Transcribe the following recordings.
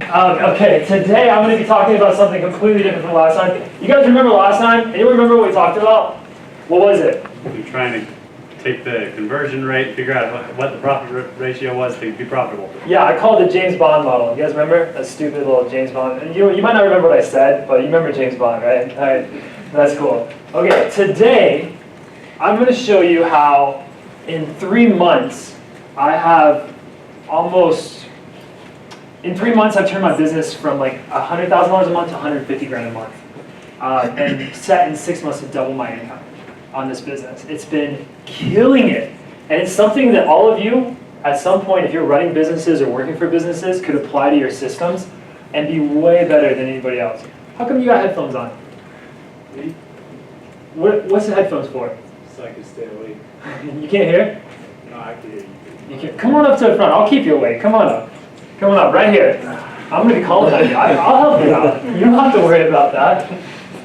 Okay, today I'm going to be talking about something completely different from last time. You guys remember last time? Anyone remember what we talked about? What was it? You're trying to take the conversion rate, figure out what the profit ratio was to be profitable. Yeah, I called it the James Bond model. You guys remember? That stupid little James Bond. And you might not remember what I said, but you remember James Bond, right? All right, that's cool. Okay, today I'm going to show you how in 3 months I have in 3 months I've turned my business from like $100,000 a month to $150,000 a month. And set in 6 months to double my income on this business. It's been killing it. And it's something that all of you, at some point, if you're running businesses or working for businesses, could apply to your systems and be way better than anybody else. How come you got headphones on? Me? What's the headphones for? So I can stay awake. You can't hear? No, I can hear you. You can't. Come on up to the front. I'll keep you awake. Come on up. Come on up, right here. I'm going to be calling on you. I'll help you out. You don't have to worry about that.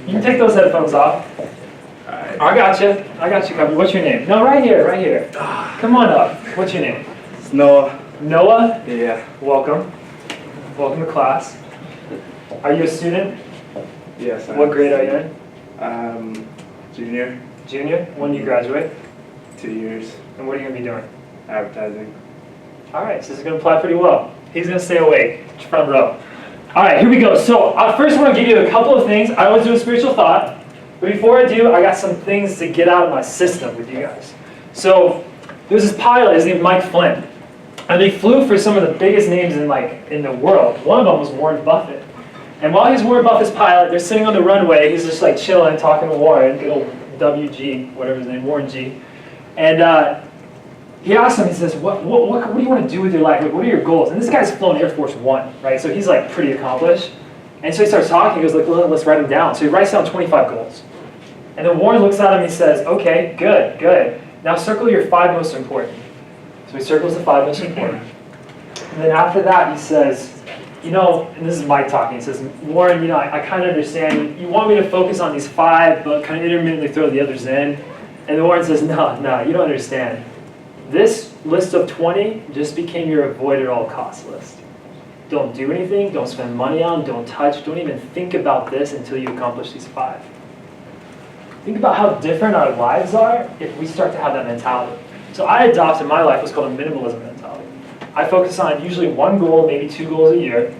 You can take those headphones off. Alright. I got you. I got you covered. What's your name? No, right here, right here. Come on up. What's your name? It's Noah. Noah? Yeah. Welcome. Welcome to class. Are you a student? Yes. What grade are you in? Junior. Junior? When do you graduate? 2 years. And what are you going to be doing? Advertising. All right, so this is going to apply pretty well. He's going to stay awake. Front row. All right, here we go. So I first want to give you a couple of things. I always do a spiritual thought. But before I do, I got some things to get out of my system with you guys. So there's this pilot, his name is Mike Flynn. And they flew for some of the biggest names in the world. One of them was Warren Buffett. And while he's Warren Buffett's pilot, they're sitting on the runway. He's just like chilling, talking to Warren, good old WG, whatever his name, Warren G. And he asked him, he says, what do you want to do with your life? Like, what are your goals? And this guy's flown Air Force One, right? So he's like pretty accomplished. And so he starts talking, he goes, like, well, let's write them down. So he writes down 25 goals. And then Warren looks at him and he says, okay, good, good. Now circle your 5 most important. So he circles the 5 most important. And then after that he says, you know, and this is Mike talking, he says, Warren, you know, I kind of understand. You want me to focus on these 5, but kind of intermittently throw the others in. And then Warren says, no, you don't understand. This list of 20 just became your avoid at all costs list. Don't do anything, don't spend money on, don't touch, don't even think about this until you accomplish these 5. Think about how different our lives are if we start to have that mentality. So I adopted in my life what's called a minimalism mentality. I focus on usually 1 goal, maybe 2 goals a year,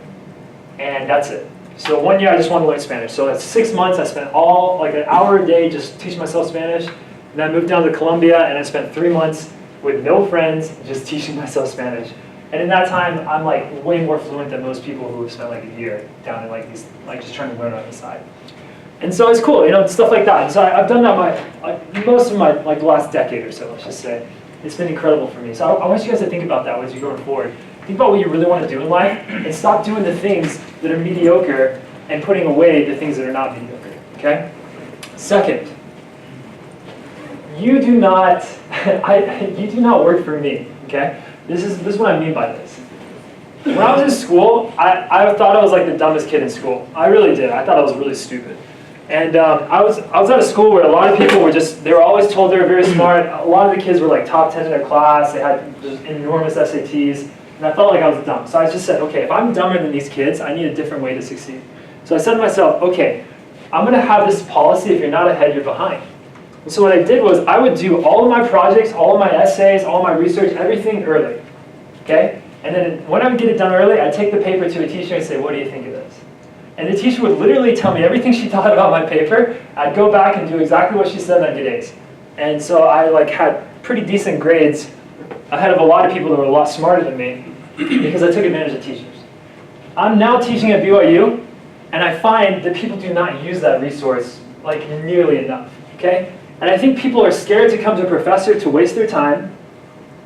and that's it. So 1 year I just want to learn Spanish. So that's 6 months, I spent like an hour a day just teaching myself Spanish. And then I moved down to Colombia and I spent 3 months with no friends, just teaching myself Spanish. And in that time, I'm like way more fluent than most people who have spent like a year down in like these, like just trying to learn on the side. And so it's cool, you know, stuff like that. And so I've done that most of my the last decade or so, let's just say. It's been incredible for me. So I want you guys to think about that as you're going forward. Think about what you really want to do in life and stop doing the things that are mediocre and putting away the things that are not mediocre, okay? Second, you do not work for me, okay? This is what I mean by this. When I was in school, I thought I was like the dumbest kid in school. I really did. I thought I was really stupid. And I was at a school where a lot of people were they were always told they were very smart. A lot of the kids were like top 10 in their class. They had just enormous SATs. And I felt like I was dumb. So I just said, okay, if I'm dumber than these kids, I need a different way to succeed. So I said to myself, okay, I'm going to have this policy, if you're not ahead, you're behind. And so what I did was I would do all of my projects, all of my essays, all my research, everything early, okay? And then when I would get it done early, I'd take the paper to a teacher and say, what do you think of this? And the teacher would literally tell me everything she thought about my paper. I'd go back and do exactly what she said and I'd get A's. And so I had pretty decent grades ahead of a lot of people that were a lot smarter than me because I took advantage of teachers. I'm now teaching at BYU and I find that people do not use that resource like nearly enough, okay? And I think people are scared to come to a professor to waste their time,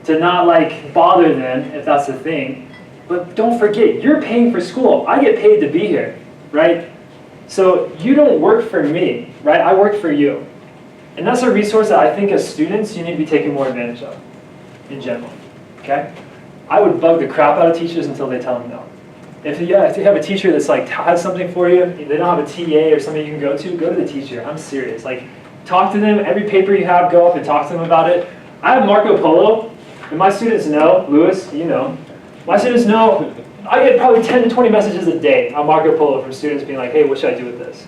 to not like bother them if that's the thing. But don't forget, you're paying for school. I get paid to be here, right? So you don't work for me, right? I work for you. And that's a resource that I think as students you need to be taking more advantage of in general, okay? I would bug the crap out of teachers until they tell me no. If you have a teacher that's like has something for you, they don't have a TA or somebody you can go to the teacher. I'm serious. Like, talk to them. Every paper you have, go up and talk to them about it. I have Marco Polo, and my students know, Lewis, you know, My students know, I get probably 10 to 20 messages a day on Marco Polo from students being like, hey, what should I do with this?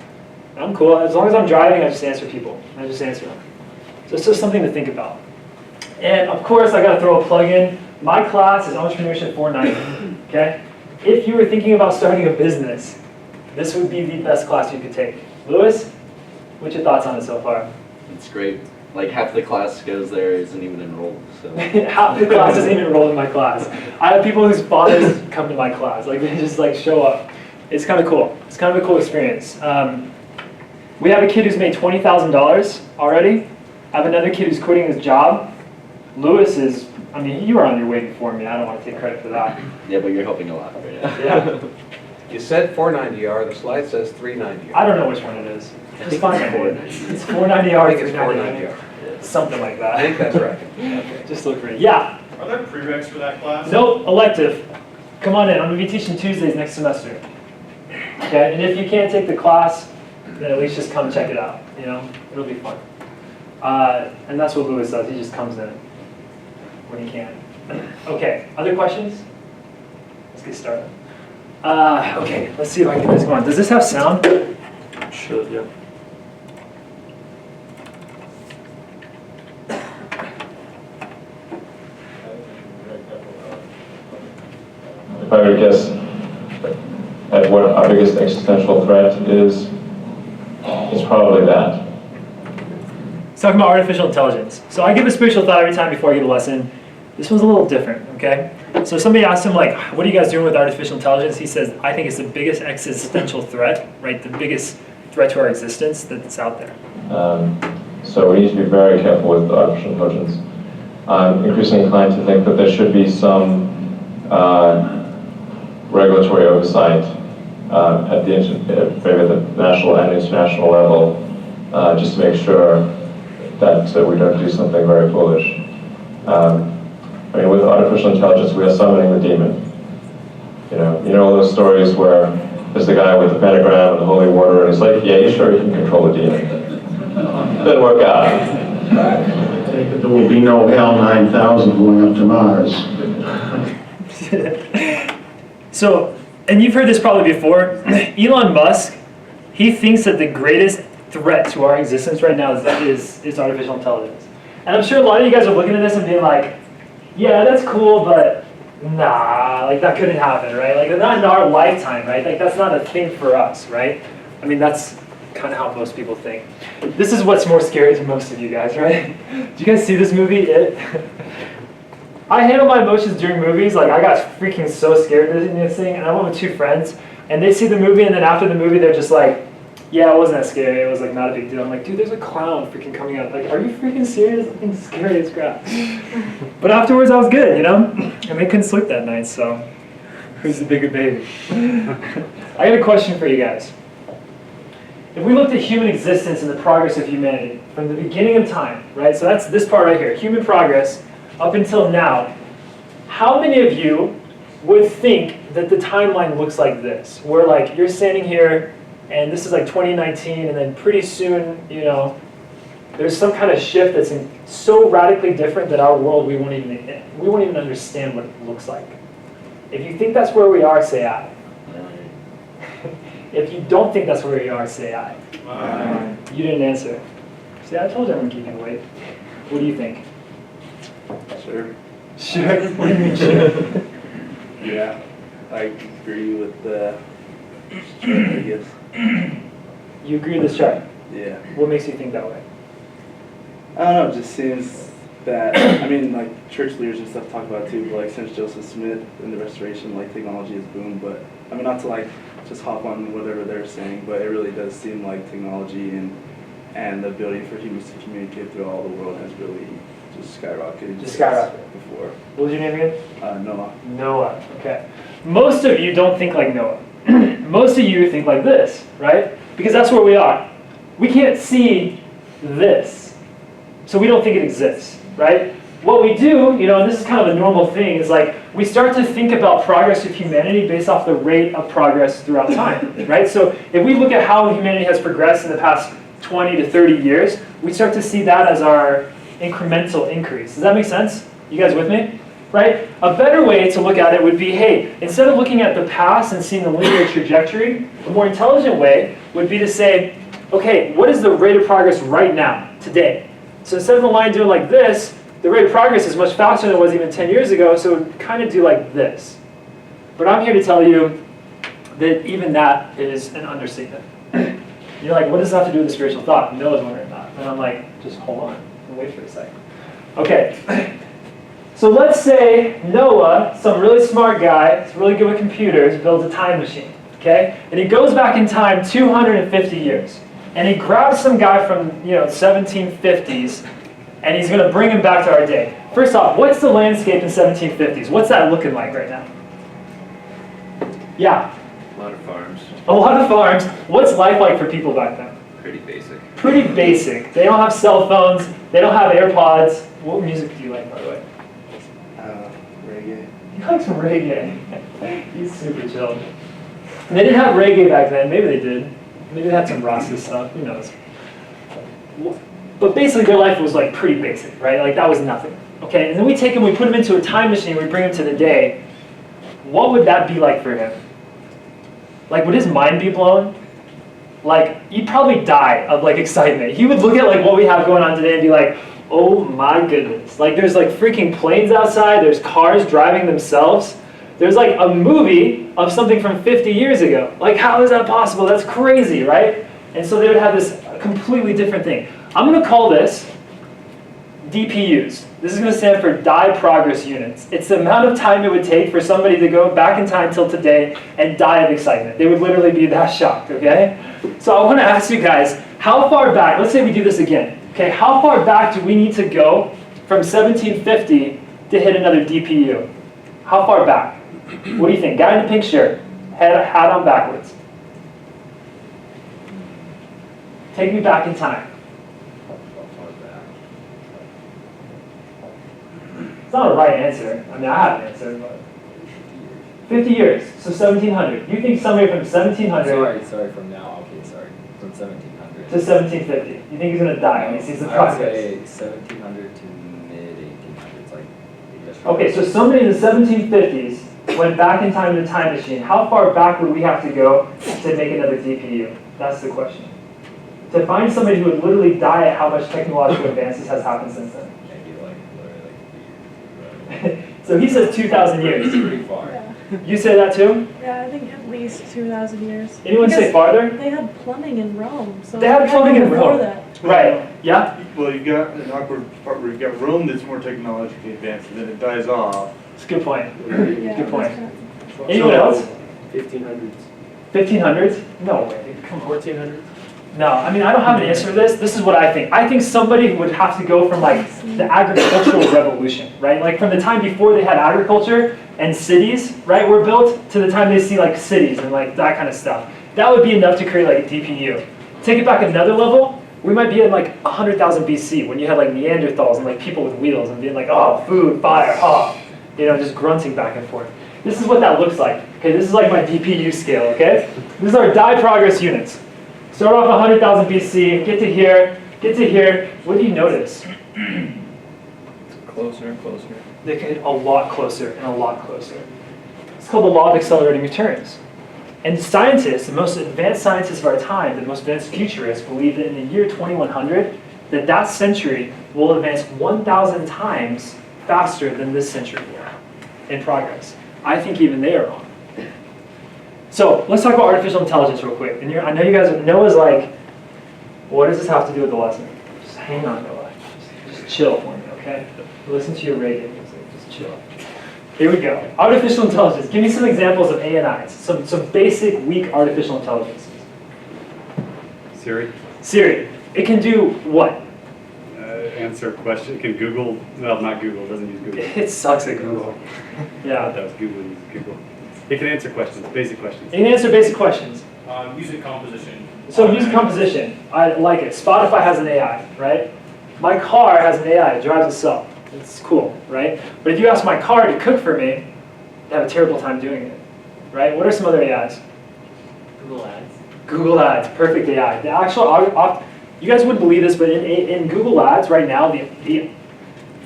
And I'm cool. As long as I'm driving, I just answer people. I just answer them. So it's just something to think about. And of course, I got to throw a plug in. My class is Entrepreneurship 490, okay? If you were thinking about starting a business, this would be the best class you could take. Lewis, what's your thoughts on it so far? It's great. Like half the class goes there isn't even enrolled. So Half the class isn't even enrolled in my class. I have people whose fathers come to my class. Like they just like show up. It's kind of cool. It's kind of a cool experience. We have a kid who's made $20,000 already. I have another kid who's quitting his job. Lewis is, I mean, you were on your way before me. I don't want to take credit for that. yeah, but you're helping a lot right now. Yeah. You said 490R, the slide says 390R. I don't know which one it is. I Just think find it's it. 490. It's 490 I R. think it's 490R. Something like that. I think that's right. Okay. Just look for it. Yeah. Are there prereqs for that class? Nope, elective. Come on in. I'm going to be teaching Tuesdays next semester. Okay, and if you can't take the class, then at least just come check it out. You know, it'll be fun. And that's what Lewis does. He just comes in when he can. Okay, other questions? Let's get started. Okay, let's see if I can get this going. Does this have sound? Should, yeah. If I were to guess at what our biggest existential threat is, it's probably that. It's talking about artificial intelligence. So I give a spiritual thought every time before I give a lesson. This one's a little different, okay? So somebody asked him, like, what are you guys doing with artificial intelligence? He says, I think it's the biggest existential threat, right? The biggest threat to our existence that's out there. So we need to be very careful with artificial intelligence. I'm increasingly inclined to think that there should be some regulatory oversight at maybe the national and international level, just to make sure that we don't do something very foolish. I mean, with artificial intelligence, we are summoning the demon. You know all those stories where there's the guy with the pentagram and the holy water, and he's like, yeah, you sure you can control the demon? Didn't work out. There will be no HAL 9000 going up to Mars. So, and you've heard this probably before, Elon Musk, he thinks that the greatest threat to our existence right now is artificial intelligence. And I'm sure a lot of you guys are looking at this and being like, yeah, that's cool, but nah, like that couldn't happen, right? Like not in our lifetime, right? Like that's not a thing for us, right? I mean, that's kind of how most people think. This is what's more scary to most of you guys, right? Do you guys see this movie, It? I handle my emotions during movies. Like I got freaking so scared during this thing, and I went with two friends, and they see the movie, and then after the movie, they're just like, yeah, it wasn't that scary. It was like not a big deal. I'm like, dude, there's a clown freaking coming out. Like, are you freaking serious? That thing's scary as crap. But afterwards, I was good, you know? And they couldn't sleep that night, so who's the bigger baby? I got a question for you guys. If we looked at human existence and the progress of humanity from the beginning of time, right? So that's this part right here, human progress up until now. How many of you would think that the timeline looks like this? Where like you're standing here, and this is like 2019, and then pretty soon, you know, there's some kind of shift that's so radically different that our world, we won't even understand what it looks like. If you think that's where we are, say aye. If you don't think that's where we are, say aye. You didn't answer. See, I told you I wouldn't keep you wait. What do you think? Sure. Sure? What do you mean sure? Yeah, I agree with the chart, I guess. You agree with this chart? Yeah. What makes you think that way? I don't know, it just seems that, I mean, like, church leaders and stuff talk about it too, but like, since Joseph Smith in the Restoration, like, technology has boomed, but, I mean, not to, like, just hop on whatever they're saying, but it really does seem like technology and the ability for humans to communicate through all the world has really just skyrocketed. Just skyrocketed. Before. What was your name again? Noah. Noah, okay. Most of you don't think like Noah. Most of you think like this, right? Because that's where we are. We can't see this, so we don't think it exists, right? What we do, you know, and this is kind of a normal thing, is like we start to think about progress of humanity based off the rate of progress throughout time, right? So if we look at how humanity has progressed in the past 20 to 30 years, we start to see that as our incremental increase. Does that make sense? You guys with me? right? A better way to look at it would be, hey, instead of looking at the past and seeing the linear trajectory, a more intelligent way would be to say, okay, what is the rate of progress right now, today? So instead of the line doing like this, the rate of progress is much faster than it was even 10 years ago, so it would kind of do like this. But I'm here to tell you that even that is an understatement. You're like, what does that have to do with the spiritual thought? No one's wondering that. And I'm like, just hold on and wait for a second. Okay. So let's say Noah, some really smart guy, is really good with computers, builds a time machine, okay? And he goes back in time 250 years. And he grabs some guy from, 1750s, and he's going to bring him back to our day. First off, what's the landscape in 1750s? What's that looking like right now? Yeah. A lot of farms. A lot of farms. What's life like for people back then? Pretty basic. Pretty basic. They don't have cell phones. They don't have AirPods. What music do you like, by the way? Reggae. He likes reggae. He's super chill. And they didn't have reggae back then. Maybe they did. Maybe they had some Rasta stuff. Who knows? But basically, their life was like pretty basic, right? Like that was nothing. Okay. And then we take him, we put him into a time machine, we bring him to the day. What would that be like for him? Like, would his mind be blown? Like, he'd probably die of like excitement. He would look at like what we have going on today and be like, oh my goodness. Like, there's like freaking planes outside. There's cars driving themselves. There's like a movie of something from 50 years ago. Like, how is that possible? That's crazy, right? And so they would have this completely different thing. I'm going to call this DPUs. This is going to stand for die progress units. It's the amount of time it would take for somebody to go back in time till today and die of excitement. They would literally be that shocked, okay? So I want to ask you guys, how far back, let's say we do this again, okay? How far back do we need to go from 1750 to hit another DPU? How far back? What do you think? Guy in the pink shirt, hat on backwards. Take me back in time. It's not a right answer. I mean, I have an answer, but 50 years, so 1700. You think somebody from 1700 Sorry, from now, okay, sorry. From 1700. to 1750. You think he's going to die when he sees the I would progress? say 1700 to mid-1800s, like industrial. Okay, so somebody in the 1750s went back in time in a time machine. How far back would we have to go to make another DPU? That's the question. To find somebody who would literally die at how much technological advances has happened since then. Maybe like literally like 3 years. So he says 2,000 years. Pretty far. Yeah. You say that too? Yeah, I think at least 2,000 years. Anyone say Because farther? They had plumbing in Rome, so They had plumbing in before Rome. that. Right. Yeah? Well, you got an awkward part where you got Rome that's more technologically advanced, and then it dies off. It's a good point. Yeah, Good point. that's kind of- Anyone else? 1500s. 1500s? No way. Come on. 1400s. No, I mean, I don't have an answer for this. This is what I think. I think somebody would have to go from like the agricultural revolution, right? Like from the time before they had agriculture and cities, right, were built to the time they see like cities and like that kind of stuff. That would be enough to create like a DPU. Take it back another level, we might be at like 100,000 BC when you had like Neanderthals and like people with wheels and being like, oh, food, fire, oh, just grunting back and forth. This is what that looks like. Okay, this is like my DPU scale, okay? This is our die progress units. Start off 100,000 BC, get to here. What do you notice? Closer and closer. They get a lot closer and a lot closer. It's called the law of accelerating returns. And scientists, the most advanced scientists of our time, the most advanced futurists, believe that in the year 2100, that century will advance 1,000 times faster than this century will in progress. I think even they are wrong. So let's talk about artificial intelligence real quick. And I know you guys, Noah's like, what does this have to do with the lesson? Just hang on, Noah. Just chill for me, okay? Listen to your reggae music, just chill. Here we go. Artificial intelligence. Give me some examples of ANIs, some basic, weak artificial intelligence. Siri, Siri. It can do what? answer a question. Can Google, well, not Google, it doesn't use Google. It sucks at Google. Yeah. That was Google, uses Google. It can answer questions, basic questions. It can answer basic questions. Music composition. So music composition, I like it. Spotify has an AI, right? My car has an AI, it drives itself. It's cool, right? But if you ask my car to cook for me, I have a terrible time doing it, right? What are some other AIs? Google Ads. Google Ads, perfect AI. The actual, you guys wouldn't believe this, but in Google Ads right now, the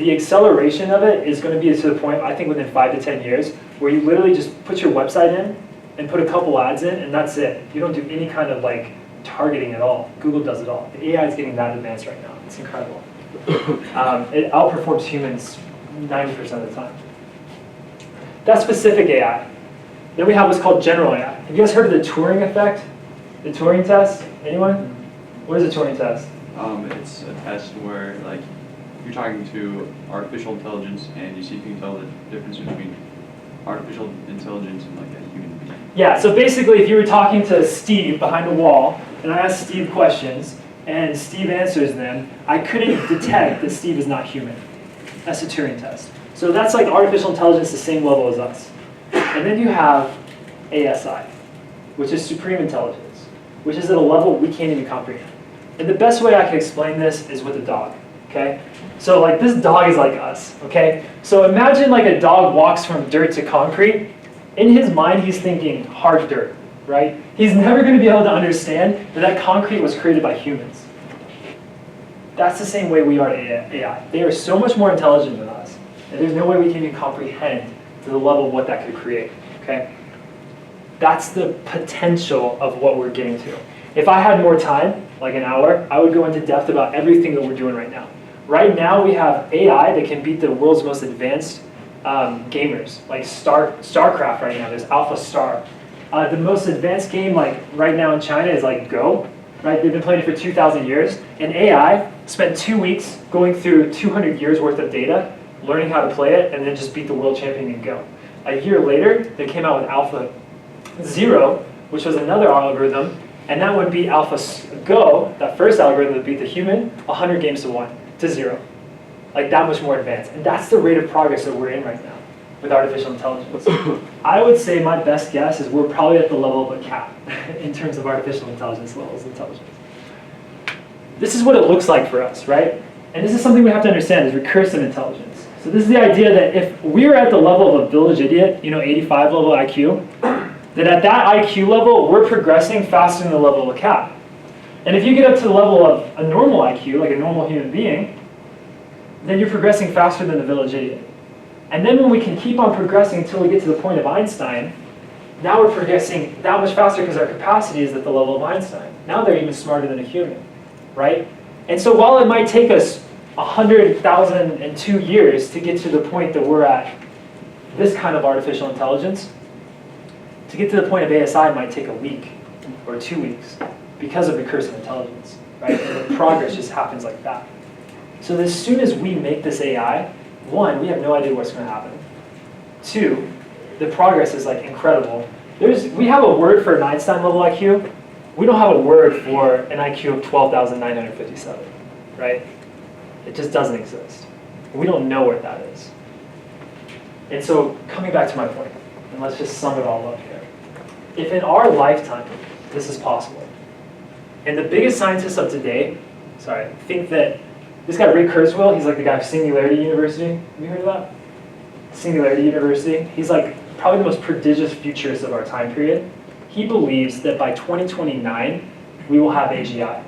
the acceleration of it is going to be to the point, I think within 5 to 10 years, where you literally just put your website in and put a couple ads in, and that's it. You don't do any kind of like targeting at all. Google does it all. The AI is getting that advanced right now. It's incredible. It outperforms humans 90% of the time. That's specific AI. Then we have what's called general AI. Have you guys heard of the Turing effect? The Turing Test? Anyone? What is a Turing Test? It's a test where like you're talking to artificial intelligence and you see if you can tell the difference between artificial intelligence and like a human being. Yeah, so basically if you were talking to Steve behind a wall and I asked Steve questions and Steve answers them, I couldn't detect that Steve is not human. That's a Turing test. So that's like artificial intelligence the same level as us. And then you have ASI, which is supreme intelligence, which is at a level we can't even comprehend. And the best way I can explain this is with a dog, okay? So like this dog is like us, okay? So imagine like a dog walks from dirt to concrete. In his mind, he's thinking hard dirt, right? He's never going to be able to understand that that concrete was created by humans. That's the same way we are to AI. They are so much more intelligent than us, and there's no way we can even comprehend to the level of what that could create, okay? That's the potential of what we're getting to. If I had more time, like an hour, I would go into depth about everything that we're doing right now. Right now, we have AI that can beat the world's most advanced gamers, like StarCraft right now. There's Alpha Star. The most advanced game, like right now in China, is like Go. Right? They've been playing it for 2,000 years, and AI spent 2 weeks going through 200 years worth of data, learning how to play it, and then just beat the world champion in Go. A year later, they came out with Alpha Zero, which was another algorithm, and that would beat Alpha Go, that first algorithm that beat the human, 100 games to 0. Like that much more advanced. And that's the rate of progress that we're in right now with artificial intelligence. I would say my best guess is we're probably at the level of a cat in terms of artificial intelligence levels of intelligence. This is what it looks like for us, right? And this is something we have to understand is recursive intelligence. So this is the idea that if we're at the level of a village idiot, 85 level IQ, then at that IQ level, we're progressing faster than the level of a cat. And if you get up to the level of a normal IQ, like a normal human being, then you're progressing faster than the village idiot. And then when we can keep on progressing until we get to the point of Einstein, now we're progressing that much faster because our capacity is at the level of Einstein. Now they're even smarter than a human, right? And so while it might take us 100,002 years to get to the point that we're at this kind of artificial intelligence, to get to the point of ASI might take a week or 2 weeks because of recursive intelligence, right? And the progress just happens like that. So as soon as we make this AI, one, we have no idea what's going to happen. Two, the progress is like incredible. We have a word for an Einstein level IQ. We don't have a word for an IQ of 12,957, right? It just doesn't exist. We don't know what that is. And so coming back to my point, and let's just sum it all up here. If in our lifetime this is possible, and the biggest scientists of today, think that this guy Ray Kurzweil, he's like the guy of Singularity University. Have you heard of that? Singularity University. He's like probably the most prodigious futurist of our time period. He believes that by 2029, we will have AGI.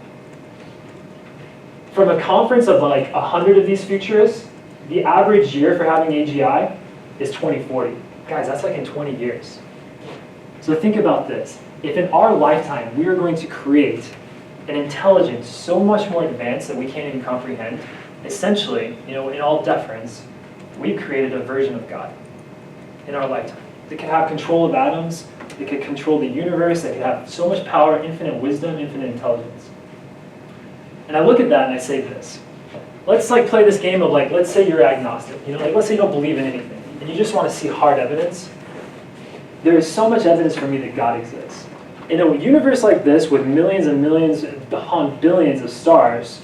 From a conference of like 100 of these futurists, the average year for having AGI is 2040. Guys, that's like in 20 years. So think about this. If in our lifetime we are going to create an intelligence so much more advanced that we can't even comprehend, essentially, in all deference, we've created a version of God in our lifetime. That could have control of atoms, that could control the universe, that could have so much power, infinite wisdom, infinite intelligence. And I look at that and I say this. Let's play this game of let's say you're agnostic. Let's say you don't believe in anything, and you just want to see hard evidence. There is so much evidence for me that God exists. In a universe like this, with millions and millions, beyond billions of stars,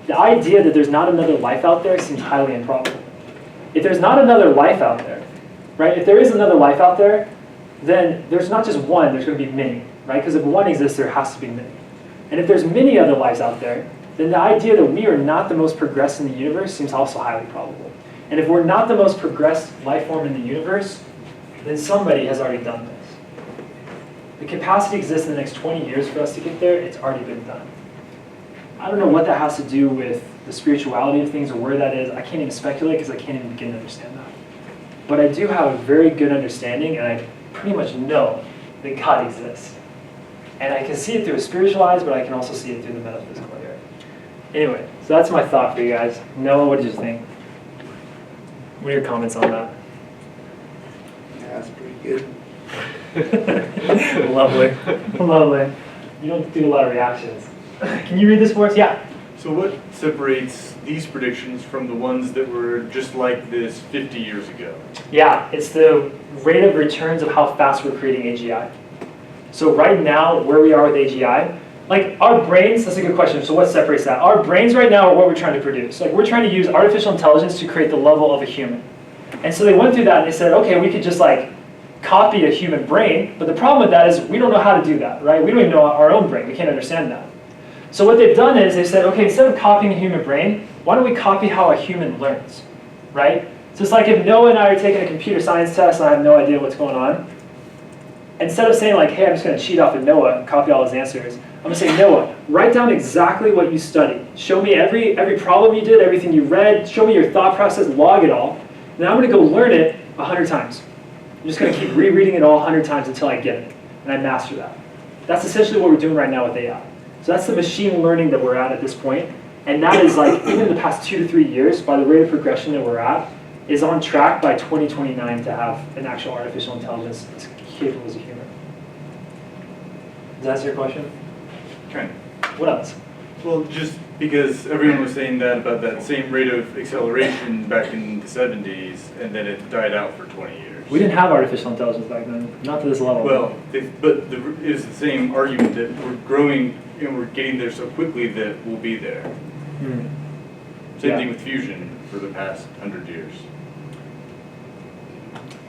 the idea that there's not another life out there seems highly improbable. If there's not another life out there, right? If there is another life out there, then there's not just one, there's going to be many, right? Because if one exists, there has to be many. And if there's many other lives out there, then the idea that we are not the most progressed in the universe seems also highly probable. And if we're not the most progressed life form in the universe, then somebody has already done this. The capacity exists in the next 20 years for us to get there. It's already been done. I don't know what that has to do with the spirituality of things or where that is, I can't even speculate because I can't even begin to understand that. But I do have a very good understanding, and I pretty much know that God exists. And I can see it through a spiritual eyes, but I can also see it through the metaphysical area. Anyway, so that's my thought for you guys. Noah, what did you think? What are your comments on that? Yeah, that's pretty good. Lovely. Lovely. You don't do a lot of reactions. Can you read this for us? Yeah. So what separates these predictions from the ones that were just like this 50 years ago? Yeah, it's the rate of returns of how fast we're creating AGI. So right now, where we are with AGI, like our brains, that's a good question. So what separates that? Our brains right now are what we're trying to produce. Like we're trying to use artificial intelligence to create the level of a human. And so they went through that and they said, okay, we could just like copy a human brain, but the problem with that is we don't know how to do that, right? We don't even know our own brain. We can't understand that. So what they've done is they've said, okay, instead of copying a human brain, why don't we copy how a human learns, right? So it's like if Noah and I are taking a computer science test and I have no idea what's going on, instead of saying like, hey, I'm just going to cheat off of Noah and copy all his answers, I'm going to say, Noah, write down exactly what you studied. Show me every problem you did, everything you read, show me your thought process, log it all. Then I'm going to go learn it 100 times. I'm just going to keep rereading it all 100 times until I get it, and I master that. That's essentially what we're doing right now with AI. So that's the machine learning that we're at this point. And that is like, even in the past 2 to 3 years, by the rate of progression that we're at, is on track by 2029 to have an actual artificial intelligence as capable as a human. Does that answer your question? Kind What else? Well, just because everyone was saying that about that same rate of acceleration back in the 70s, and then it died out for 20 years. We didn't have artificial intelligence back then, not to this level. Well, it's the same argument that we're growing and we're getting there so quickly that we'll be there. Same thing with fusion for the past 100 years.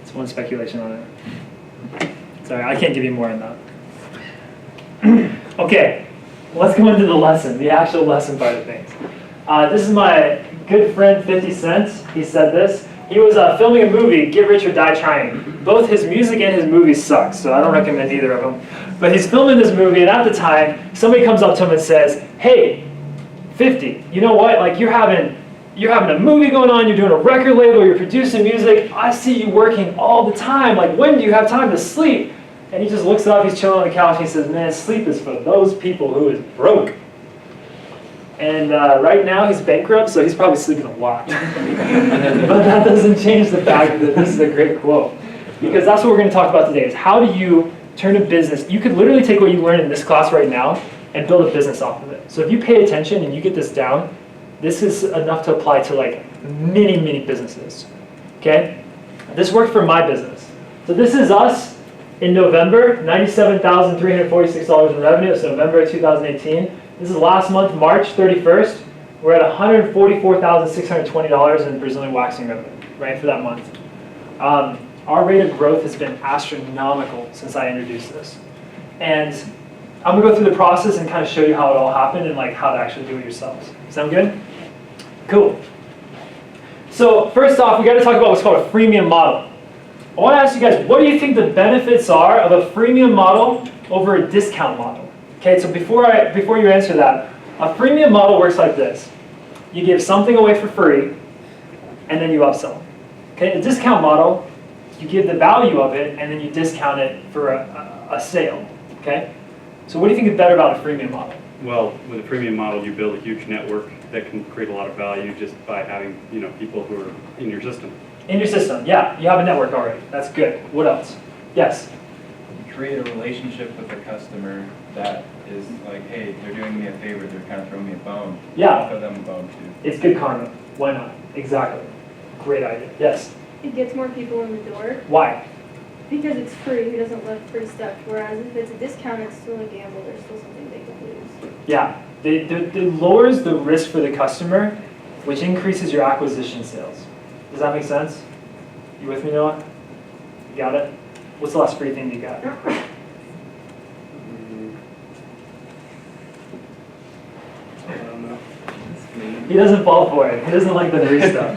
It's one speculation on it. Sorry, I can't give you more on that. Okay, let's go into the lesson, the actual lesson part of things. This is my good friend 50 Cent. He said this. He was filming a movie, Get Rich or Die Trying. Both his music and his movies suck, so I don't recommend either of them. But he's filming this movie, and at the time, somebody comes up to him and says, hey, 50, you know what? Like you're having a movie going on, you're doing a record label, you're producing music. I see you working all the time. Like when do you have time to sleep? And he just looks up, he's chilling on the couch, and he says, man, sleep is for those people who is broke. And right now he's bankrupt, so he's probably sleeping a lot. But that doesn't change the fact that this is a great quote. Because that's what we're going to talk about today, is how do you turn a business. You could literally take what you learned in this class right now and build a business off of it. So if you pay attention and you get this down, this is enough to apply to like many, many businesses. Okay? This worked for my business. So this is us in November, $97,346 in revenue. It's November of 2018. This is last month, March 31st. We're at $144,620 in Brazilian waxing revenue, right, for that month. Our rate of growth has been astronomical since I introduced this. And I'm gonna go through the process and kind of show you how it all happened and like how to actually do it yourselves. Sound good? Cool. So first off, we gotta talk about what's called a freemium model. I wanna ask you guys, what do you think the benefits are of a freemium model over a discount model? Okay, so before you answer that, a freemium model works like this. You give something away for free, and then you upsell. Okay, a discount model, you give the value of it, and then you discount it for a sale. Okay, so what do you think is better about a freemium model? Well, with a freemium model, you build a huge network that can create a lot of value just by having people who are in your system. In your system, yeah, you have a network already. That's good. What else? Yes. Create a relationship with the customer that is like, hey, they're doing me a favor, they're kind of throwing me a bone. Yeah. I'll throw them a bone too. It's good karma. Why not? Exactly. Great idea. Yes. It gets more people in the door. Why? Because it's free. Who doesn't love free stuff? Whereas if it's a discount, it's still a gamble. There's still something they can lose. Yeah. It lowers the risk for the customer, which increases your acquisition sales. Does that make sense? You with me, Noah? You got it? What's the last free thing you got? He doesn't fall for it. He doesn't like the free stuff.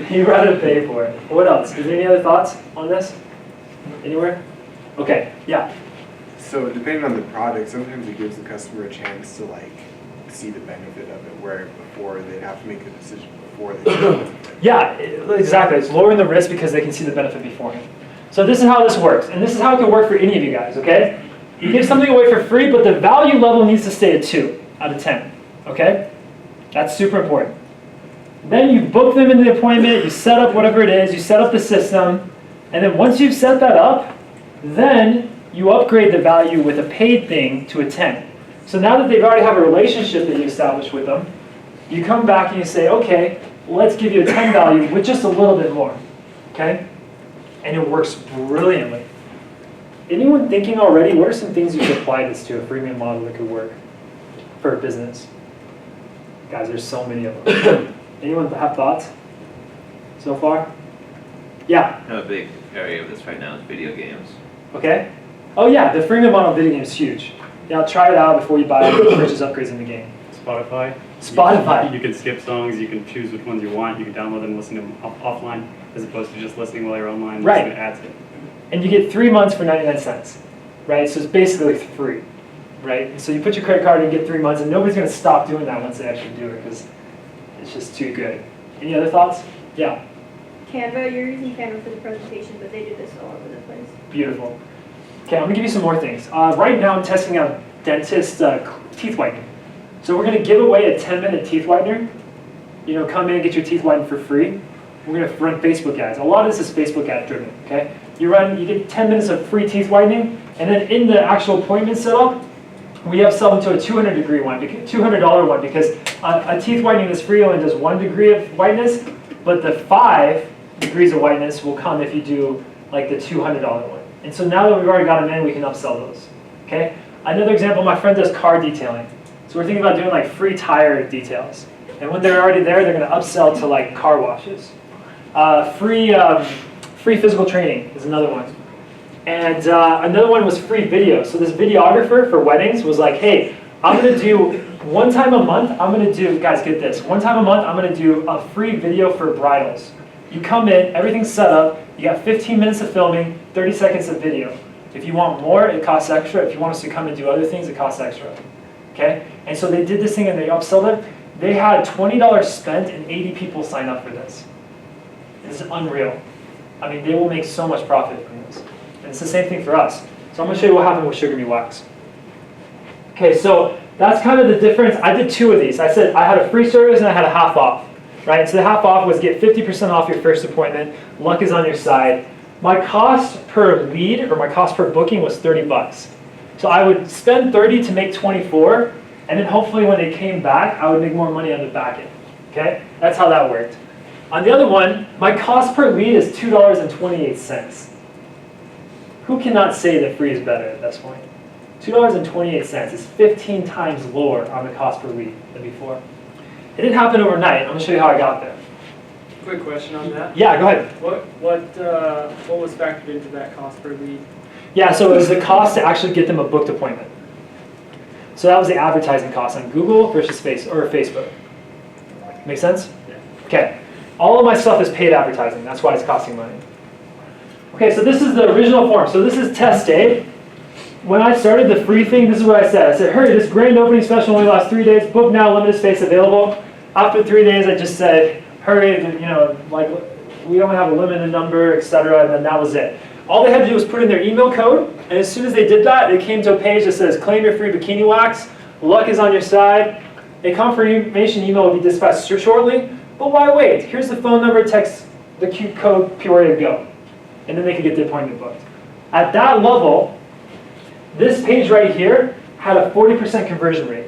He'd rather pay for it. What else? Is there any other thoughts on this? Anywhere? Okay, yeah. So depending on the product, sometimes it gives the customer a chance to like see the benefit of it, where before they'd have to make the decision before they. Yeah, exactly. It's lowering the risk because they can see the benefit beforehand. So this is how this works, and this is how it can work for any of you guys, okay? You give something away for free, but the value level needs to stay at 2 out of 10, okay? That's super important. Then you book them into the appointment, you set up whatever it is, you set up the system, and then once you've set that up, then you upgrade the value with a paid thing to a 10. So now that they've already have a relationship that you established with them, you come back and you say, okay, let's give you a 10 value with just a little bit more, okay? And it works brilliantly. Anyone thinking already, what are some things you could apply this to, a freemium model that could work for a business? Guys, there's so many of them. Anyone have thoughts so far? Yeah? A big area of this right now is video games. Okay. Oh yeah, the freemium model video game is huge. Yeah, try it out before you buy it, purchase upgrades in the game. Spotify. Spotify. You can skip songs, you can choose which ones you want, you can download them and listen to them offline, as opposed to just listening while you're online. Right. Listening to ads. And you get 3 months for 99 cents, right? So it's basically free, right? And so you put your credit card and get 3 months, and nobody's going to stop doing that once they actually do it because it's just too good. Any other thoughts? Yeah. Canva, you're using Canva for the presentation, but they do this all over the place. Beautiful. Okay, I'm going to give you some more things. Right now I'm testing out dentist teeth whitening. So we're going to give away a 10-minute teeth whitener. You know, come in and get your teeth whitened for free. We're going to run Facebook ads. A lot of this is Facebook ad driven, okay? You get 10 minutes of free teeth whitening, and then in the actual appointment setup, we have someone to a $200 one because a teeth whitening that's free only does 1 degree of whiteness, but the 5 degrees of whiteness will come if you do like the $200 one. And so now that we've already got them in, we can upsell those. Okay. Another example, my friend does car detailing. So we're thinking about doing like free tire details. And when they're already there, they're going to upsell to like car washes. Free physical training is another one. And another one was free video. So this videographer for weddings was like, hey, I'm going to do one time a month, guys get this, one time a month I'm going to do a free video for bridals. You come in, everything's set up, you got 15 minutes of filming, 30 seconds of video. If you want more, it costs extra. If you want us to come and do other things, it costs extra. Okay? And so they did this thing and they upsold it. They had $20 spent and 80 people sign up for this. This is unreal. I mean, they will make so much profit from this. And it's the same thing for us. So I'm going to show you what happened with Sugar Me Wax. Okay, so that's kind of the difference. I did 2 of these. I said I had a free service and I had a half off. Right? So the half off was get 50% off your first appointment. Luck is on your side. My cost per lead or my cost per booking was $30. So I would spend 30 to make 24, and then hopefully when they came back, I would make more money on the back end. Okay? That's how that worked. On the other one, my cost per lead is $2.28. Who cannot say that free is better at this point? $2.28 is 15 times lower on the cost per lead than before. It didn't happen overnight. I'm going to show you how I got there. Quick question on that. Yeah, go ahead. What was factored into that cost per lead? Yeah, so it was the cost to actually get them a booked appointment. So that was the advertising cost on Google versus Facebook. Make sense? Yeah. Okay. All of my stuff is paid advertising. That's why it's costing money. Okay, so this is the original form. So this is test day. When I started the free thing, this is what I said. I said, hurry, this grand opening special only lasts 3 days. Book now, limited space available. After 3 days, I just said, hurry, like we only have a limited number, etc. And then that was it. All they had to do was put in their email code. And as soon as they did that, they came to a page that says, claim your free bikini wax. Luck is on your side. A confirmation email will be dispatched shortly. But why wait? Here's the phone number, text the cute code, Peoria, go. And then they could get the appointment booked. At that level, this page right here had a 40% conversion rate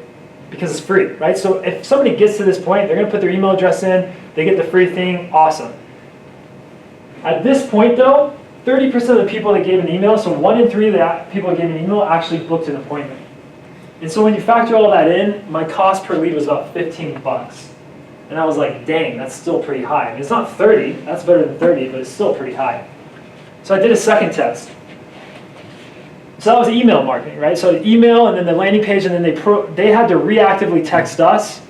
because it's free, right? So if somebody gets to this point, they're going to put their email address in, they get the free thing, awesome. At this point though, 30% of the people that gave an email, so 1 in 3 of the people that gave an email actually booked an appointment. And so when you factor all that in, my cost per lead was about $15. And I was like, dang, that's still pretty high. I mean, it's not 30, that's better than 30, but it's still pretty high. So I did a second test. So that was email marketing, right? So email and then the landing page, and then they had to reactively text us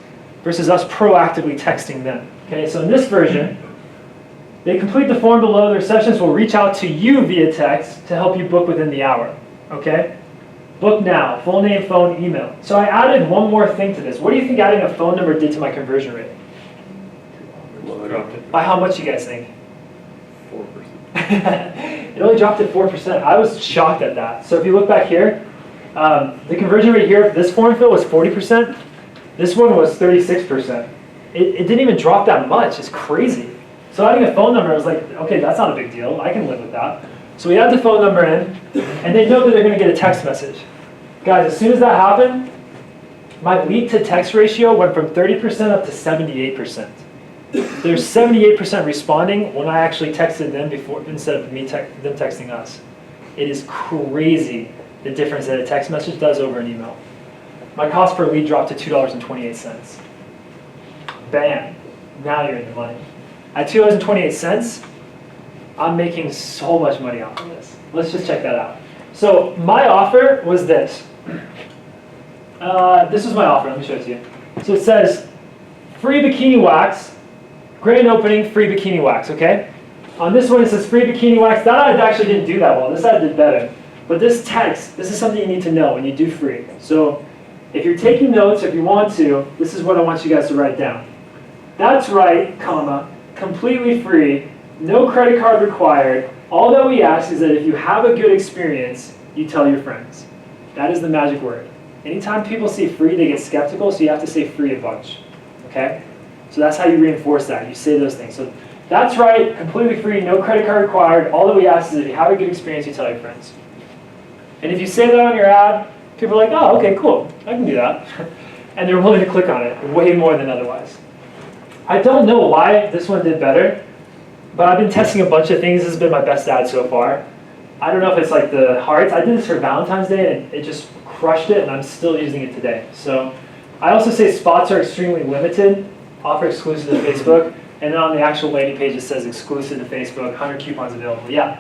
versus us proactively texting them. Okay, so in this version, they complete the form below. The receptionist will reach out to you via text to help you book within the hour. Okay? Book now, full name, phone, email. So I added one more thing to this. What do you think adding a phone number did to my conversion rate? Dropped it. By how much you guys think? 4%. It only dropped to 4%. I was shocked at that. So if you look back here, the conversion rate here, this form fill was 40%. This one was 36%. It didn't even drop that much. It's crazy. So adding a phone number, I was like, okay, that's not a big deal. I can live with that. So we add the phone number in, and they know that they're going to get a text message. Guys, as soon as that happened, my lead to text ratio went from 30% up to 78%. There's 78% responding when I actually texted them before instead of them texting us. It is crazy the difference that a text message does over an email. My cost per lead dropped to $2.28. Bam, now you're in the money. At $2.28, I'm making so much money off of this. Let's just check that out. So my offer was this. This was my offer, let me show it to you. So it says, free bikini wax, grand opening, free bikini wax, okay? On this one it says free bikini wax. That ad actually didn't do that well, this ad did better. But this text, this is something you need to know when you do free. So if you're taking notes, if you want to, this is what I want you guys to write down. That's right, comma, completely free, no credit card required. All that we ask is that if you have a good experience, you tell your friends. That is the magic word. Anytime people see free, they get skeptical, so you have to say free a bunch, okay? So that's how you reinforce that. You say those things. So that's right, completely free, no credit card required. All that we ask is that if you have a good experience, you tell your friends. And if you say that on your ad, people are like, oh, okay, cool, I can do that. And they're willing to click on it way more than otherwise. I don't know why this one did better, but I've been testing a bunch of things. This has been my best ad so far. I don't know if it's like the hearts. I did this for Valentine's Day and it just crushed it, and I'm still using it today. So I also say spots are extremely limited, offer exclusive to Facebook, and then on the actual landing page it says exclusive to Facebook, 100 coupons available. Yeah?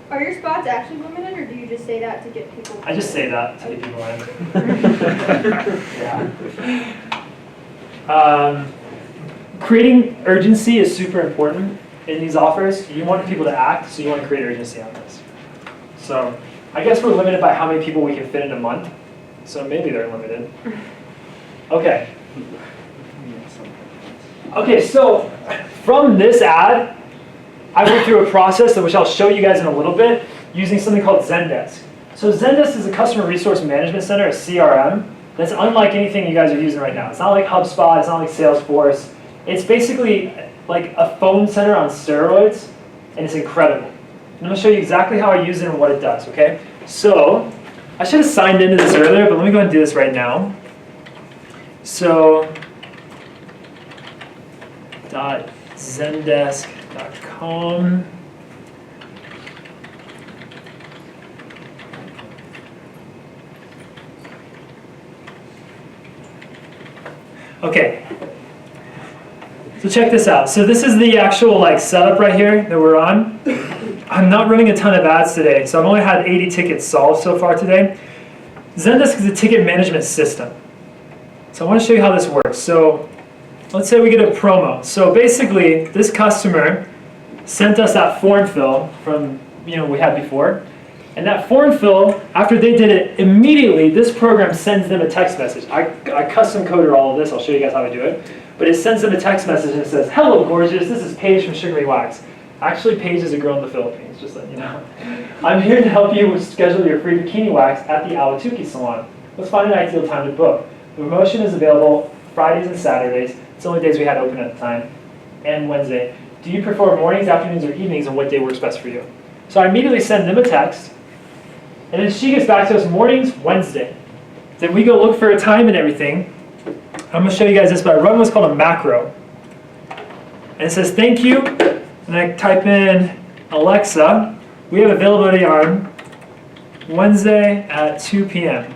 Are your spots actually limited, or do you just say that to get people? I just say that to get people in. Yeah. Creating urgency is super important in these offers. You want people to act, so you want to create urgency on this. So I guess we're limited by how many people we can fit in a month. So maybe they're limited. Okay. Okay, so from this ad, I went through a process which I'll show you guys in a little bit using something called Zendesk. So Zendesk is a customer resource management center, a CRM, that's unlike anything you guys are using right now. It's not like HubSpot, it's not like Salesforce. It's basically like a phone center on steroids, and it's incredible. And I'm going to show you exactly how I use it and what it does, okay? So I should have signed into this earlier, but let me go ahead and do this right now. So .zendesk.com. Okay. So check this out. So this is the actual like setup right here that we're on. I'm not running a ton of ads today, so I've only had 80 tickets solved so far today. Zendesk is a ticket management system. So I want to show you how this works. So let's say we get a promo. So basically, this customer sent us that form fill from we had before. And that form fill, after they did it, immediately this program sends them a text message. I custom coded all of this. I'll show you guys how to do it. But it sends them a text message and it says, hello, gorgeous. This is Paige from Sugary Wax. Actually, Paige is a girl in the Philippines, just letting you know. I'm here to help you schedule your free bikini wax at the Awatuki Salon. Let's find an ideal time to book. The promotion is available Fridays and Saturdays. It's the only days we had open at the time. And Wednesday. Do you prefer mornings, afternoons, or evenings, and what day works best for you? So I immediately send them a text. And then she gets back to us mornings, Wednesday. Then we go look for a time and everything. I'm going to show you guys this, but I run what's called a macro. And it says, thank you. And I type in, Alexa, we have availability on Wednesday at 2 p.m.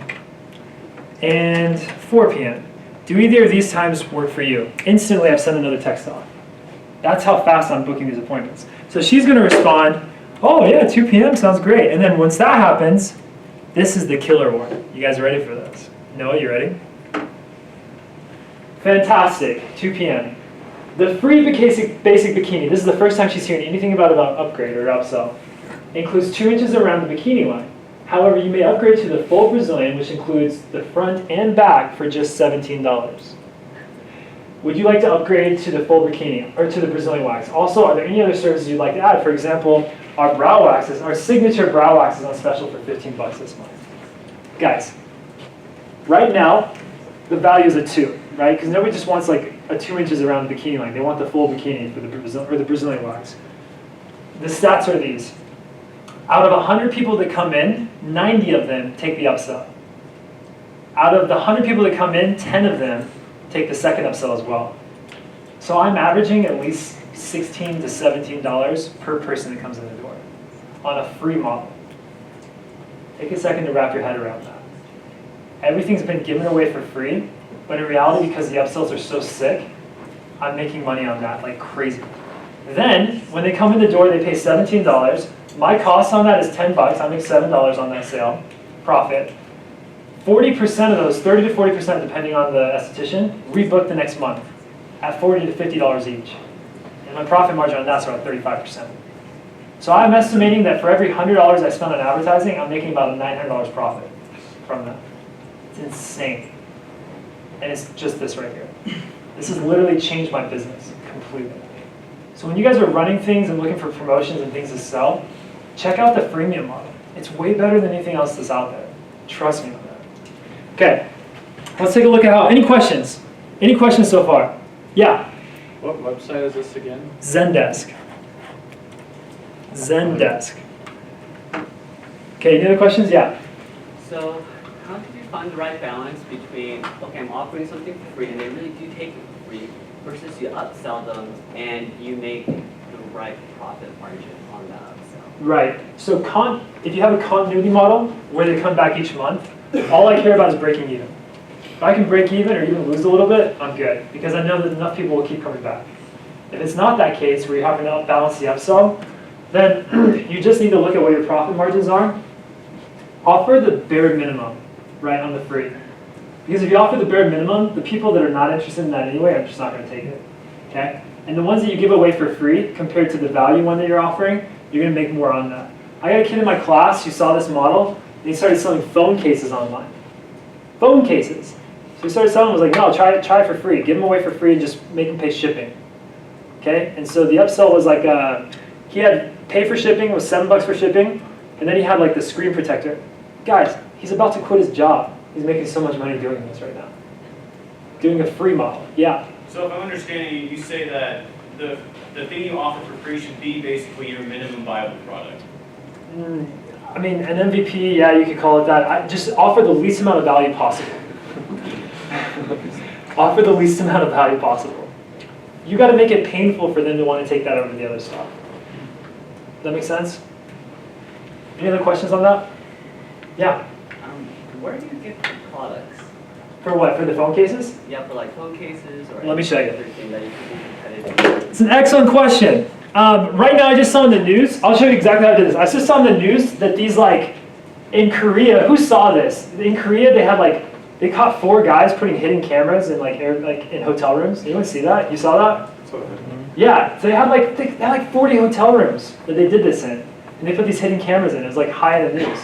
and 4 p.m. Do either of these times work for you? Instantly, I've sent another text off. That's how fast I'm booking these appointments. So she's going to respond, oh yeah, 2 p.m. sounds great. And then once that happens, this is the killer one. You guys ready for this? Noah, you ready? Fantastic, 2 p.m. The free basic bikini, this is the first time she's hearing anything about upgrade or upsell, includes 2 inches around the bikini line. However, you may upgrade to the full Brazilian, which includes the front and back for just $17. Would you like to upgrade to the full bikini or to the Brazilian wax? Also, are there any other services you'd like to add? For example, our brow waxes, our signature brow wax is on special for $15 this month. Guys, right now, the value is a 2, right? Because nobody just wants like a 2 inches around the bikini line. They want the full bikini for the Brazilian wax. The stats are these. Out of 100 people that come in, 90 of them take the upsell. Out of the 100 people that come in, 10 of them take the second upsell as well. So I'm averaging at least $16 to $17 per person that comes in the door on a free model. Take a second to wrap your head around that. Everything's been given away for free, but in reality, because the upsells are so sick, I'm making money on that like crazy. Then, when they come in the door, they pay $17. My cost on that is $10. I make $7 on that sale, profit. 40% of those, 30 to 40% depending on the esthetician, rebook the next month at $40 to $50 each. And my profit margin on that's around 35%. So I'm estimating that for every $100 I spend on advertising, I'm making about a $900 profit from that. It's insane. And it's just this right here. This has literally changed my business completely. So when you guys are running things and looking for promotions and things to sell, check out the freemium model. It's way better than anything else that's out there. Trust me on that. Okay, let's take a look at how, any questions? Any questions so far? Yeah? What website is this again? Zendesk. Zendesk. Okay, any other questions? Yeah? So, how do you find the right balance between, okay, I'm offering something for free and they really do take it for free, versus you upsell them and you make the right profit margin on that upsell? Right. So if you have a continuity model where they come back each month, all I care about is breaking even. If I can break even or even lose a little bit, I'm good, because I know that enough people will keep coming back. If it's not that case where you have to balance the upsell, then you just need to look at what your profit margins are. Offer the bare minimum, right, on the free. Because if you offer the bare minimum, the people that are not interested in that anyway are just not going to take it, okay? And the ones that you give away for free compared to the value one that you're offering, you're going to make more on that. I got a kid in my class who saw this model, and he started selling phone cases online. Phone cases. So he started selling, was like, no, try it for free. Give them away for free and just make them pay shipping. Okay? And so the upsell was like, he had pay for shipping, was $7 for shipping, and then he had like the screen protector. Guys, he's about to quit his job. He's making so much money doing this right now. Doing a free model. Yeah? So if I'm understanding you, you say that the thing you offer for free should be basically your minimum viable product. I mean, an MVP, yeah, you could call it that. I just offer the least amount of value possible. Offer the least amount of value possible. You got to make it painful for them to want to take that over the other stuff. Does that make sense? Any other questions on that? Yeah? Where do you get the products? For what? For the phone cases? Yeah, for like phone cases or Let me show you. other thing that you could be competitive. It's an excellent question. Right now I just saw in the news, I'll show you exactly how I did this. I just saw in the news that these like, in Korea, who saw this? In Korea they had like, they caught 4 guys putting hidden cameras in like in hotel rooms. Anyone see that? You saw that? Yeah, so they had like 40 hotel rooms that they did this in. And they put these hidden cameras in. It was like high in the news.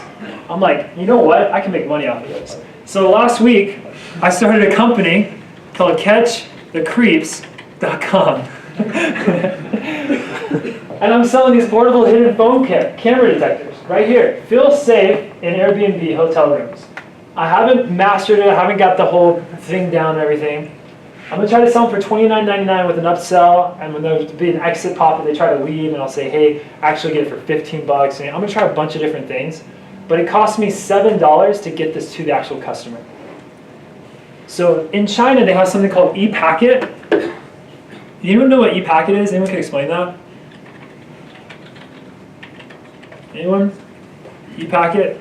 I'm like, you know what? I can make money off of this. So last week, I started a company called CatchTheCreeps.com. And I'm selling these portable hidden phone camera detectors right here. Feel safe in Airbnb hotel rooms. I haven't mastered it. I haven't got the whole thing down and everything. I'm going to try to sell them for $29.99 with an upsell, and when there's be an exit pop, if they try to leave, and I'll say, hey, actually get it for $15. And I'm going to try a bunch of different things. But it cost me $7 to get this to the actual customer. So in China, they have something called e-packet. Anyone know what e-packet is? Anyone can explain that? Anyone? E-packet?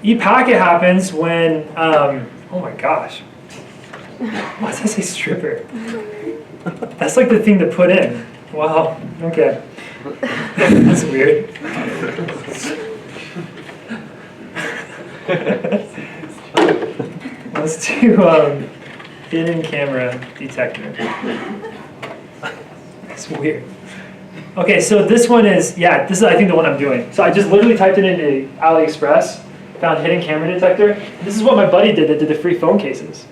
E-packet happens when, oh my gosh. Why does that say stripper? That's like the thing to put in. Wow, okay. That's weird. Let's do hidden camera detector. That's weird. Okay, so this one is, yeah, this is I think the one I'm doing. So I just literally typed it into AliExpress, found hidden camera detector. This is what my buddy did that did the free phone cases.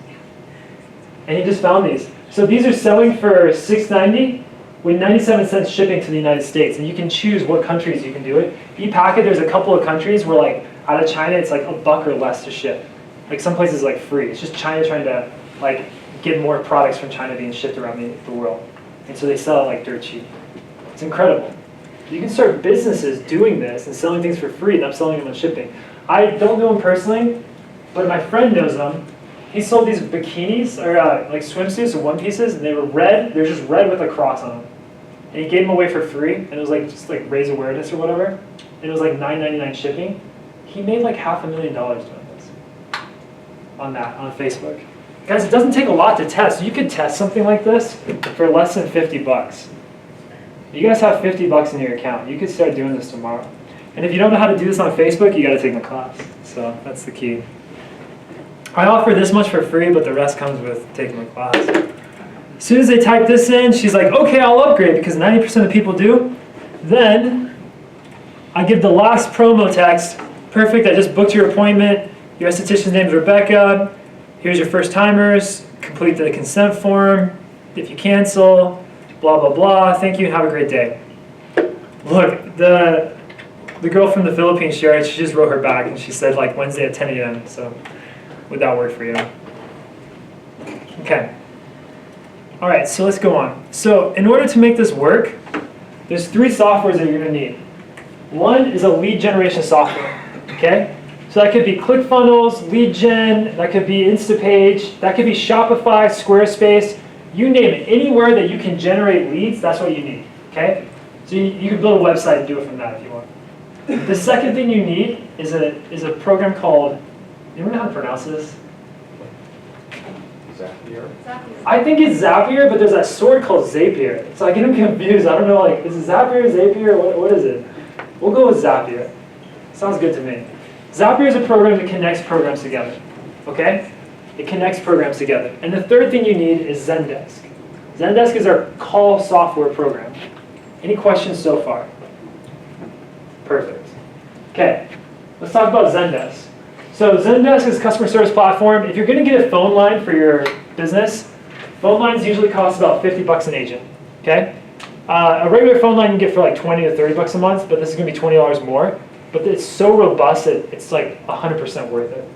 And he just found these. So these are selling for $6.90 with 97 cents shipping to the United States. And you can choose what countries you can do it. ePacket, there's a couple of countries where like out of China, it's like $1 or less to ship. Like some places like free. It's just China trying to like get more products from China being shipped around the world. And so they sell it like dirt cheap. It's incredible. You can start businesses doing this and selling things for free and upselling them on shipping. I don't know him personally, but my friend knows them. He sold these bikinis, or like swimsuits or one pieces, and they were red. They're just red with a cross on them. And he gave them away for free, and it was like just like raise awareness or whatever. And it was like $9.99 shipping. He made like $500,000 doing this on Facebook. Guys, it doesn't take a lot to test. You could test something like this for less than $50. You guys have $50 in your account. You could start doing this tomorrow. And if you don't know how to do this on Facebook, you got to take my class. So that's the key. I offer this much for free, but the rest comes with taking my class. As soon as they type this in, she's like, okay, I'll upgrade because 90% of people do. Then I give the last promo text. Perfect, I just booked your appointment. Your esthetician's name is Rebecca. Here's your first timers. Complete the consent form. If you cancel, blah, blah, blah. Thank you and have a great day. Look, the girl from the Philippines, she just wrote her back and she said like Wednesday at 10 a.m. So would that work for you? Okay. All right, so let's go on. So in order to make this work, there's 3 softwares that you're going to need. One is a lead generation software, okay? So that could be ClickFunnels, Lead Gen, that could be Instapage, that could be Shopify, Squarespace. You name it. Anywhere that you can generate leads, that's what you need, okay? So you can build a website and do it from that if you want. The second thing you need is a program called, anyone know how to pronounce this? Zapier. I think it's Zapier, but there's that sword called Zapier. So I get them confused. I don't know, like, is it Zapier, Zapier, what is it? We'll go with Zapier. Sounds good to me. Zapier is a program that connects programs together, okay? It connects programs together. And the third thing you need is Zendesk. Zendesk is our call software program. Any questions so far? Perfect. Okay, let's talk about Zendesk. So Zendesk is a customer service platform. If you're going to get a phone line for your business, phone lines usually cost about $50 an agent, okay? A regular phone line you can get for like $20 to $30 a month, but this is going to be $20 more. But it's so robust that it's like 100% worth it.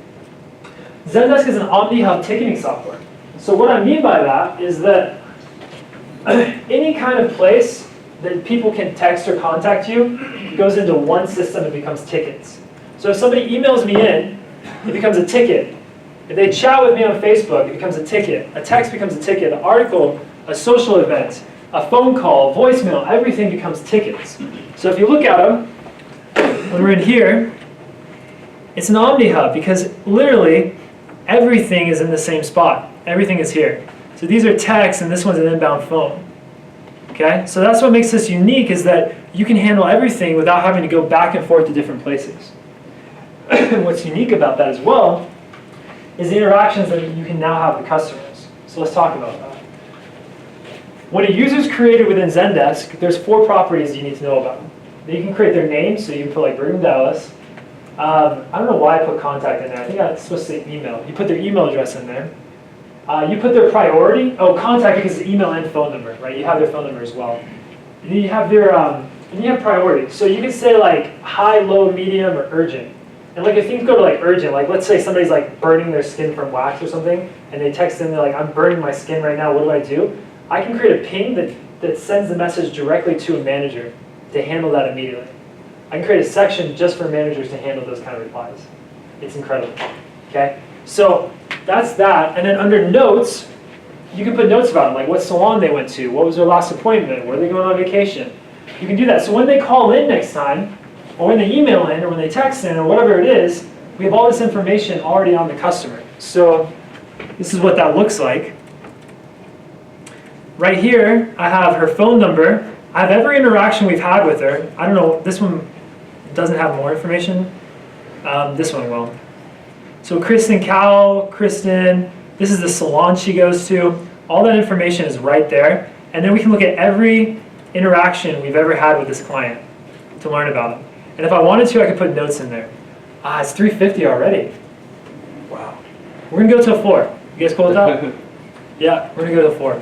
Zendesk is an omni-hub ticketing software. So what I mean by that is that any kind of place that people can text or contact you goes into one system and becomes tickets. So if somebody emails me in, it becomes a ticket. If they chat with me on Facebook, it becomes a ticket. A text becomes a ticket. An article, a social event, a phone call, voicemail, everything becomes tickets. So if you look at them, when we're in here, it's an omni-hub because literally everything is in the same spot. Everything is here. So these are texts and this one's an inbound phone. Okay? So that's what makes this unique is that you can handle everything without having to go back and forth to different places. What's unique about that as well is the interactions that you can now have with customers. So let's talk about that. When a user is created within Zendesk, there's 4 properties you need to know about. You can create their name, so you can put like Brigham Dallas. I don't know why I put contact in there. I think it's supposed to say email. You put their email address in there. You put their priority. Oh, contact because it's email and phone number, right? You have their phone number as well. And then you have their and you have priority. So you can say like high, low, medium, or urgent. And like if things go to like urgent, like let's say somebody's like burning their skin from wax or something, and they text in, they're like, I'm burning my skin right now. What do I do? I can create a ping that sends the message directly to a manager to handle that immediately. I can create a section just for managers to handle those kind of replies. It's incredible, okay? So that's that, and then under notes, you can put notes about them, like what salon they went to, what was their last appointment, where are they going on vacation. You can do that, so when they call in next time, or when they email in, or when they text in, or whatever it is, we have all this information already on the customer. So this is what that looks like. Right here, I have her phone number. I have every interaction we've had with her. I don't know, this one doesn't have more information. This one will. So Kristen Cowell, Kristen, this is the salon she goes to. All that information is right there. And then we can look at every interaction we've ever had with this client to learn about them. And if I wanted to, I could put notes in there. It's 3:50 already. Wow. We're gonna go till 4. You guys cool with that? Yeah, we're gonna go till 4.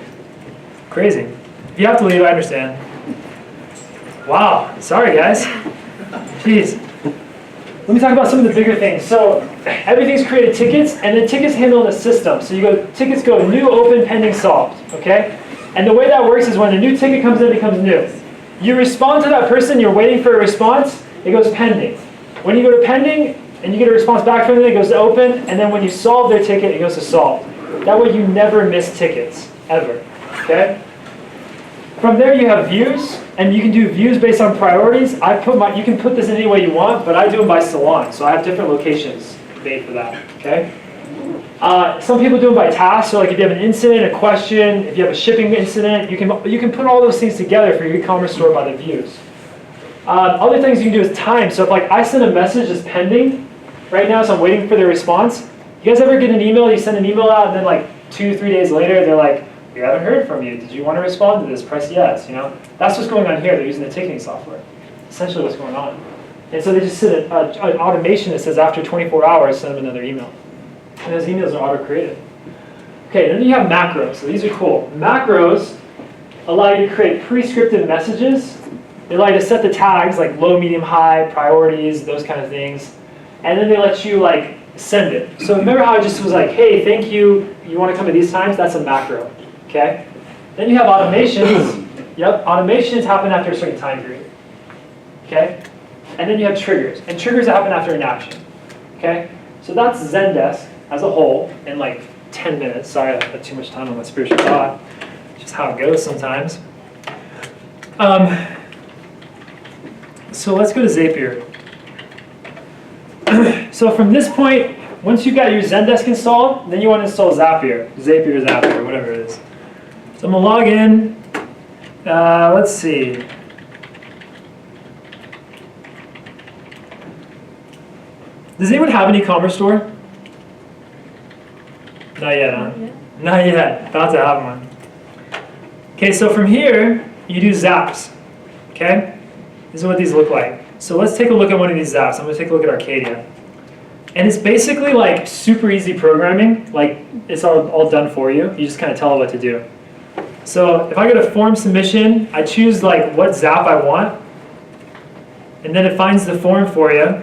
Crazy. If you have to leave, I understand. Wow, sorry guys. Jeez. Let me talk about some of the bigger things. So everything's created tickets, and the tickets handle in the system. So tickets go new, open, pending, solved, okay? And the way that works is when a new ticket comes in, it becomes new. You respond to that person, you're waiting for a response, it goes pending. When you go to pending, and you get a response back from them, it goes to open, and then when you solve their ticket, it goes to solved. That way you never miss tickets, ever, okay? From there you have views, and you can do views based on priorities. You can put this in any way you want, but I do them by salon, so I have different locations made for that, okay? Some people do them by tasks, so like if you have an incident, a question, if you have a shipping incident, you can put all those things together for your e-commerce store by the views. Other things you can do is time, so if like I send a message that's pending right now, so I'm waiting for their response. You guys ever get an email, you send an email out, and then like 2-3 days later, they're like, we haven't heard from you. Did you want to respond to this? Press yes, you know? That's what's going on here. They're using the ticketing software. Essentially what's going on. And so they just set an automation that says after 24 hours, send them another email. And those emails are auto-created. Okay, then you have macros. So these are cool. Macros allow you to create pre-scripted messages. They allow you to set the tags like low, medium, high, priorities, those kind of things. And then they let you like send it. So remember how I just was like, hey, thank you. You want to come at these times? That's a macro. Okay? Then you have automations. Yep, automations happen after a certain time period. Okay? And then you have triggers. And triggers happen after an action. Okay? So that's Zendesk as a whole in like 10 minutes. Sorry, I had too much time on my spiritual thought. Just how it goes sometimes. So let's go to Zapier. So from this point, once you've got your Zendesk installed, then you want to install Zapier, whatever it is. So I'm going to log in. Let's see. Does anyone have an e-commerce store? Not yet, huh? Not yet. About to have one. Okay, so from here, you do zaps. Okay? This is what these look like. So let's take a look at one of these zaps. I'm going to take a look at Arcadia. And it's basically like super easy programming. Like it's all done for you. You just kind of tell it what to do. So if I go to form submission, I choose like what zap I want. And then it finds the form for you.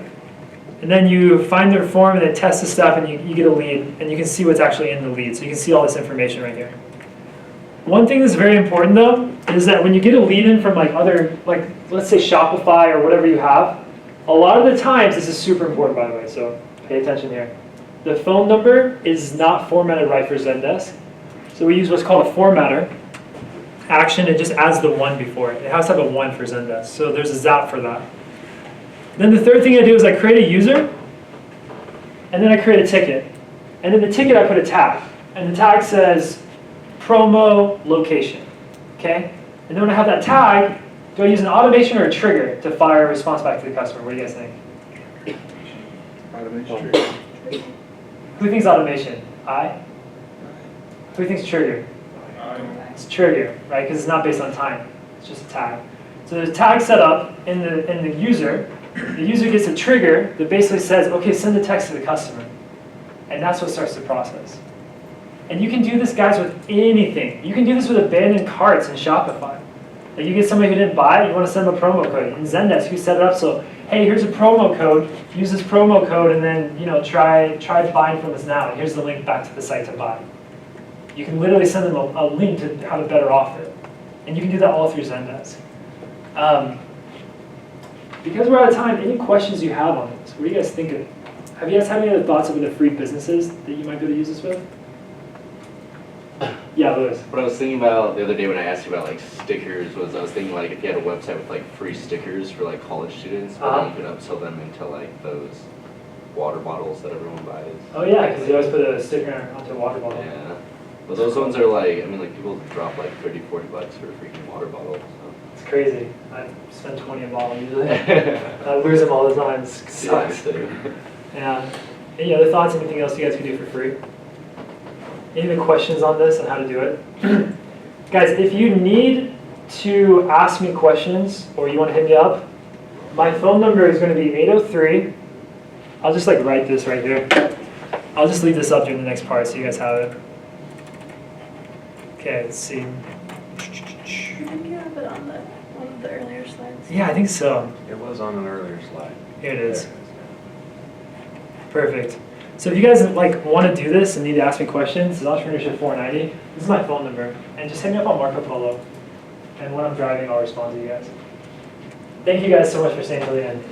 And then you find the form and then test the stuff and you get a lead. And you can see what's actually in the lead. So you can see all this information right here. One thing that's very important though, is that when you get a lead in from like other, like let's say Shopify or whatever you have, a lot of the times, this is super important by the way, so pay attention here. The phone number is not formatted right for Zendesk. So we use what's called a formatter action. It just adds the 1 before it. It has to have a 1 for Zendesk. So there's a zap for that. Then the third thing I do is I create a user, and then I create a ticket. And in the ticket I put a tag. And the tag says promo location. Okay? And then when I have that tag, do I use an automation or a trigger to fire a response back to the customer? What do you guys think? Automation trigger. Who thinks automation? I? Who thinks trigger? It's trigger, right? Because it's not based on time. It's just a tag. So there's a tag set up in the user. The user gets a trigger that basically says, okay, send the text to the customer. And that's what starts the process. And you can do this, guys, with anything. You can do this with abandoned carts in Shopify. Like you get somebody who didn't buy it, you want to send them a promo code. In Zendesk, you set it up so, hey, here's a promo code. Use this promo code and then try buying from us now. And here's the link back to the site to buy. You can literally send them a link to have a better offer. And you can do that all through Zendesk. Because we're out of time, any questions you have on this? What do you guys think of? Have you guys had any other thoughts about the free businesses that you might be able to use this with? Yeah, Louis. What I was thinking about the other day when I asked you about like stickers was I was thinking like if you had a website with like free stickers for like college students, then you could upsell them into like those water bottles that everyone buys. Oh yeah, because you always put a sticker onto a water bottle. Yeah. But those ones are like, I mean like people drop like $30-40 for a freaking water bottle. So. It's crazy. I spend 20 a bottle usually. I lose them all the time. It sucks. Yeah. Any other thoughts? Anything else you guys can do for free? Any other questions on this and how to do it? Guys, if you need to ask me questions or you want to hit me up, my phone number is going to be I'll just like write this right here. I'll just leave this up during the next part so you guys have it. Okay, let's see. I think you have it on one of the earlier slides. Yeah, I think so. It was on an earlier slide. Here it is. Perfect. So if you guys like want to do this and need to ask me questions, it's Entrepreneurship 490. This is my phone number. And just hit me up on Marco Polo. And when I'm driving, I'll respond to you guys. Thank you guys so much for staying till the end.